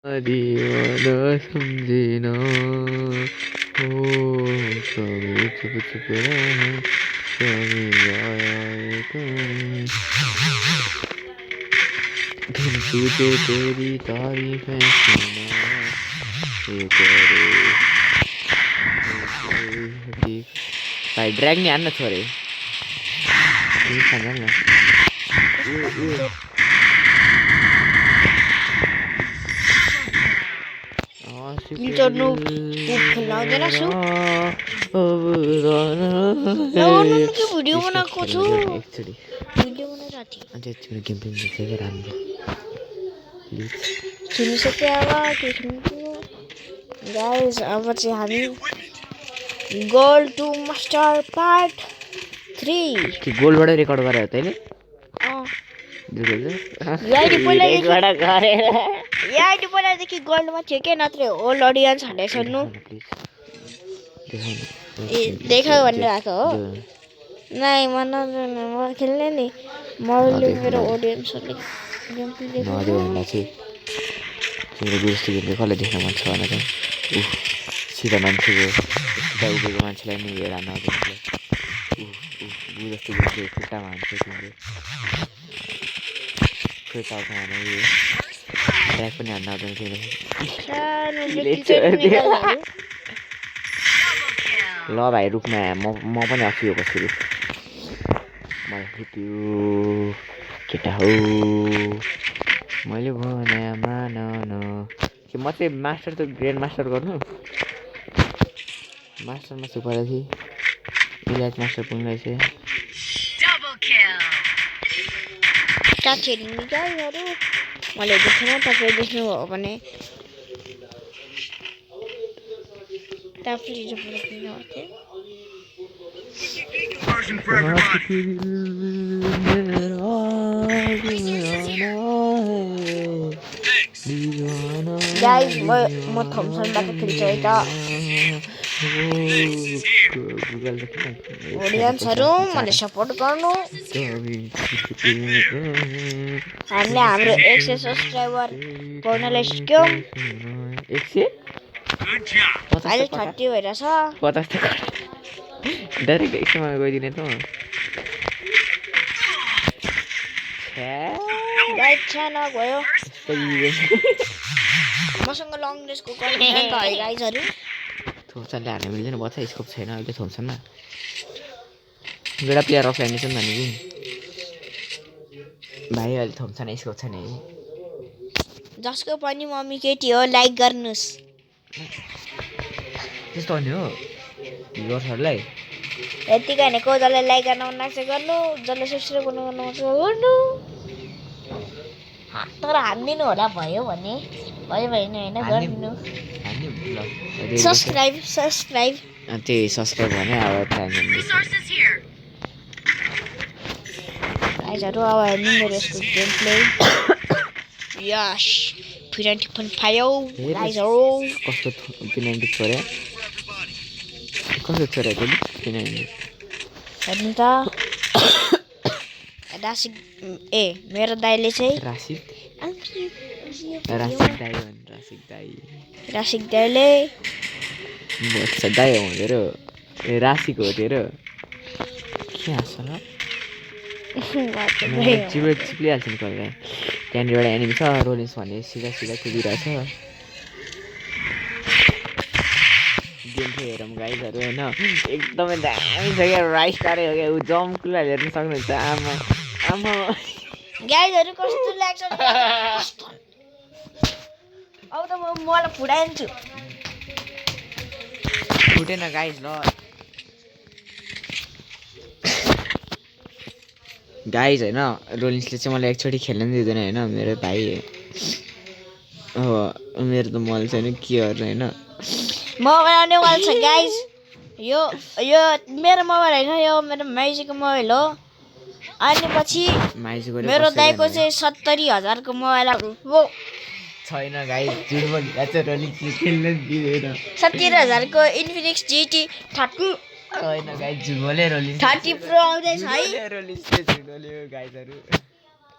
दीवाना समझिन हो कभी चुप चुप रहे कभी आए कभी फिर सोचे तेरी तारीफें सुना ये करे भाई ड्रैग नहीं आना छोरे ये समझ ना चढ्नु खेल्न छु भिडियो बनाएको छु भिडियो बनाइरहेको थिएँ सुनिसक्यो अब के खेल्नु गाइस अब चाहिँ हामी गोल्ड टु मास्टर पार्ट 3 कि गोलबाट रेकर्ड गरेर तैँले पहिलादेखि गोल्डमा थियो के नत्र ओल्ड अडियन्सहरूले सोध्नु देखायो भनेर आएको हो नाइ मन खेल्ने नि मैले मेरो अडियन्सहरूले गेम प्ले तिम्रो गुरुस्तो गेमले कसलाई देख्न मन छ भने त सिधा मान्छेको सिधा उभिएको मान्छेलाई नि हेर नदेख्ने गुरुस्तो गेमले खुट्टामा हान्छ तिम्रो खुट्टाउँछ भने यो ट्र्याक पनि हान्न आउँदैन तिमीले ल भाइ रुखमा म पनि आफू बस्छु मलाई फुट्यो केटा हो मैले भने मान कि म चाहिँ मास्टर त ग्रेन्ड मास्टर गर्नु मास्टरमा छु पहिला थिएँ इलाइट मास्टर पुग्ने रहेछ साथीहरू गाईहरू मैले देखेन तपाईँ देख्नुभयो भने गाइस म थम्सनबाट खेल्छु है त ऑडियन्सहरु मलाई सपोर्ट गर्नु हामीले हाम्रो 100 सब्स्क्राइबर गर्नलाई सिक्यौं 100 अहिले 30 भइराछ 50 त डाइरेक्ट 100 मा गइदिने त लाइट छैन गयो मसँग लङ रेसको कन्टेन्ट है गाइजहरु थोमसनले हार्न मिल्दैन बच्चा स्कोप छैन अहिले थोमसनमा एउटा प्लेयर अफलाइन छ नि भनेको भाइ अहिले थोमसन स्कोप छैन जसको पनि मम्मी केटी हो लाइक गर्नुस् त्यस्तो भन्ने हो भ्युअर्सहरुलाई यति भनेको जसले लाइक गर्न मन लाग्छ गर्नु जसले सब्स्क्राइब गर्न मन लाग्छ गर्नु तर हान्दिनु होला भयो भने भयो हैन गर्दिनु सब्स्क्राइब त्यही सब्स्क्राइब भने अब टाइम गाइजहरु अब हेर्नु मेरो यसको गेम प्ले यस पिनाल्टी पनि पायो गाइजहरु कस्तो पिनाल्टी छोरे कस्तो छोरे त्यो पिनाल्टी हेर्नु त राशिद मेरो दाइले चाहिँ राशिद दाइले बच्चा दाइ हो तेरो राशिको हो तेरो के हाँस्छ ल चिप्लिहाल्छ नि कहिले त्यहाँनिर एउटा एनिमी छ रोलिन्स भन्ने सिधा कुदिरहेछ गेम हेरौँ गाइजहरू होइन एकदमै दामी छ क्या राइस तारै हो क्या ऊ जम्कुला हेर्न सक्नुहुन्छ आमा आमा गाइजहरू कस्तो लाग्छ अब त मलाई फुटाइदिन्छु फुटेन गाइज ल गाइज होइन रोलिन्सले चाहिँ मलाई एकचोटि खेल्न दिँदैन होइन मेरो भाइ हो मेरो त मल छैन के गर्नु होइन मोबाइल आउने छ गाइज यो मेरो मोबाइल होइन यो मेरो माइजीको मोबाइल हो अनि पछि मेरो दाइको चाहिँ 70,000 को मोबाइल छैन गाइज झुट बोलिरहेछ रोलिन्सले खेल्न दिँदैन 70,000 को इन्फिनिक्स GT 30 होइन गाइज झुट बोले रोलिन्स 30 प्रो आउँदैछ है रोलिन्सले झुट बोल्यो गाइजहरु